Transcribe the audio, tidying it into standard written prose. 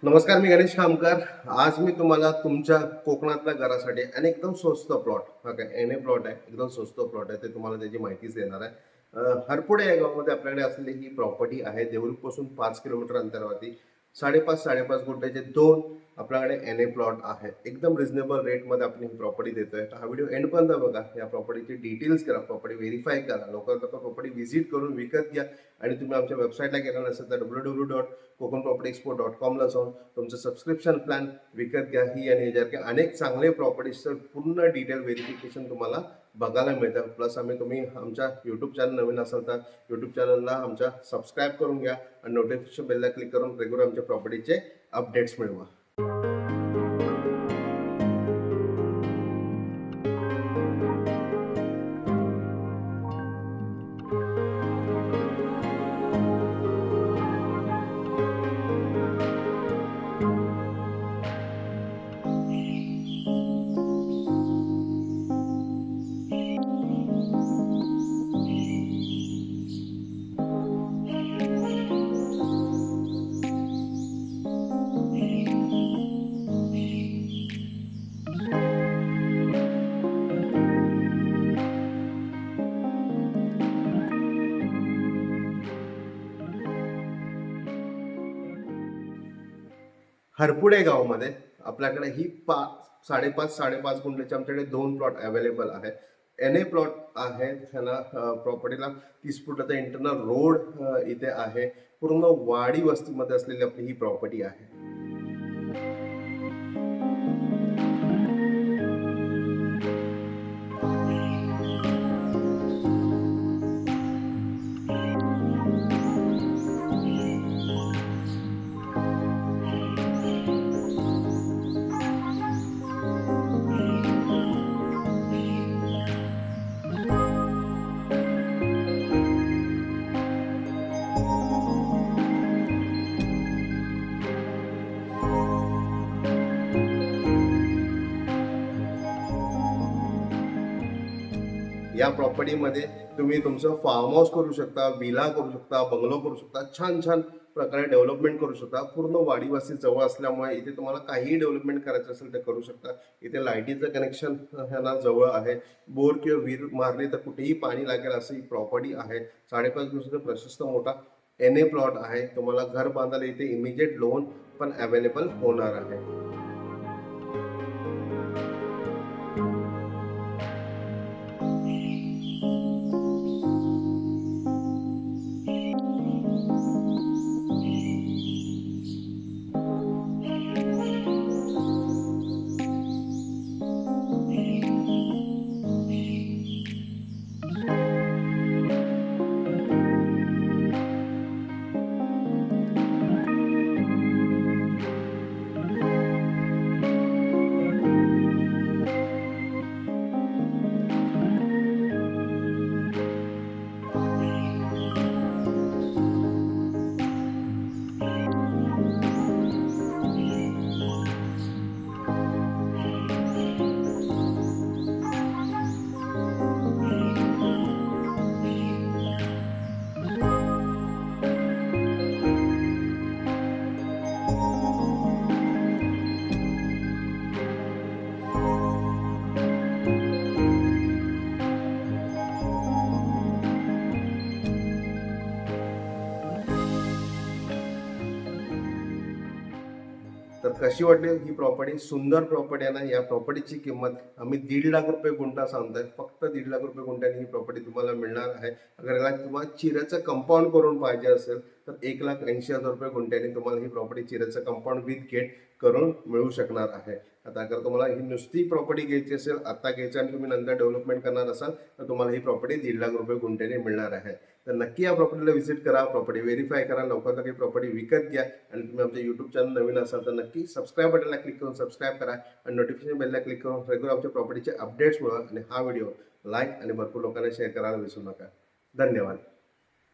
नमस्कार, मी गणेश खामकर. आज मी तुम्हाला तुमच्या कोकणातल्या घरासाठी आणि एकदम स्वस्त प्लॉट, हा काय एन ए प्लॉट आहे, एकदम स्वस्त प्लॉट आहे, ते तुम्हाला त्याची माहितीच देणार आहे. हरपुडे या गावामध्ये आपल्याकडे असलेली ही प्रॉपर्टी आहे. देवरुखपासून 5 किलोमीटर अंतरावरती 5.5 गुंठ्याचे दोन आपल्याकडे एन ए प्लॉट आहे. एकदम रिझनेबल रेटमध्ये आपण ही प्रॉपर्टी देतोय. तर हा व्हिडिओ एंडपर्यंत बघा. या प्रॉपर्टीचे डिटेल्स करा, प्रॉपर्टी व्हेरीफाय करा, लवकरात लवकर प्रॉपर्टी व्हिजिट करून विकत घ्या. आणि तुम्ही आमच्या वेबसाईटला गेला नसेल तर www.kokanpropertyexpo.com ला जाऊन तुमचं सबस्क्रिप्शन प्लॅन विकत घ्या. ही आणि ह्याच्यासारखे अनेक चांगले प्रॉपर्टीजचं पूर्ण डिटेल व्हेरिफिकेशन तुम्हाला बघायला मिळतं. प्लस तुम्ही आमच्या यूट्यूब चॅनल नवीन असाल तर यूट्यूब चॅनलला आमच्या सबस्क्राईब करून घ्या आणि नोटिफिकेशन बेलला क्लिक करून रेग्युलर आमच्या प्रॉपर्टीचे अपडेट्स मिळवा. हरपुडे गावामध्ये आपल्याकडे ही 5.5 गुंठ्याचे आमच्याकडे दोन प्लॉट अवेलेबल आहेत. एन ए प्लॉट आहे. ह्याला प्रॉपर्टीला 30 फुटाचा इंटरनल रोड इथे आहे. पूर्ण वाडी वस्तीमध्ये असलेली आपली ही प्रॉपर्टी आहे. या प्रॉपर्टीमध्ये तुम्ही तुमचं फार्म हाऊस करू शकता, विला करू शकता, बंगलो करू शकता, छान छान प्रकारे डेव्हलपमेंट करू शकता. पूर्ण वाडीवासी जवळ असल्यामुळे इथे तुम्हाला काहीही डेव्हलपमेंट करायचं असेल तर करू शकता. इथे लाईटीचं कनेक्शन ह्याला जवळ आहे. बोर किंवा विहीर मारली तर कुठेही पाणी लागेल अशी ही प्रॉपर्टी आहे. 5.5 गुंठ्याचा प्रशस्त मोठा एन ए प्लॉट आहे. तुम्हाला घर बांधायला इथे इमिजिएट लोन पण अवेलेबल होणार आहे. तर कशी वाटली ही प्रॉपर्टी? सुंदर प्रॉपर्टी आहे ना. या प्रॉपर्टीची किंमत आम्ही 1.5 लाख रुपये गुंठा सांगतोय. फक्त 1.5 लाख रुपये गुंठ्याने ही प्रॉपर्टी तुम्हाला मिळणार आहे. अगर याला तुम्हाला चिऱ्याचं कंपाऊंड करून पाहिजे असेल तर 1,80,000 रुपये गुंठ्याने तुम्हाला ही प्रॉपर्टी चिऱ्याचं कंपाऊंड विथ गेट करून मिळू शकणार आहे. आता अगर तुम्हाला ही नुसती प्रॉपर्टी घ्यायची असेल, आता घ्यायची आणि तुम्ही नंतर डेव्हलपमेंट करणार असाल तर तुम्हाला ही प्रॉपर्टी 1.5 लाख रुपये गुंठ्याने मिळणार आहे. तर नक्की या प्रॉपर्टीला व्हिजिट करा, प्रॉपर्टी व्हेरीफाय करा, लवकरात लवकर प्रॉपर्टी विकत घ्या. आणि तुम्ही आमच्या यूट्यूब चॅनल नवीन असाल तर नक्की सबस्क्राईब बटनला क्लिक करून सबस्क्राईब करा आणि नोटिफिकेशन बेलला क्लिक करून रेग्युलर आमच्या प्रॉपर्टीचे अपडेट्स मिळवा. आणि हा व्हिडिओ लाईक आणि भरपूर लोकांना शेअर करायला विसरू नका. धन्यवाद.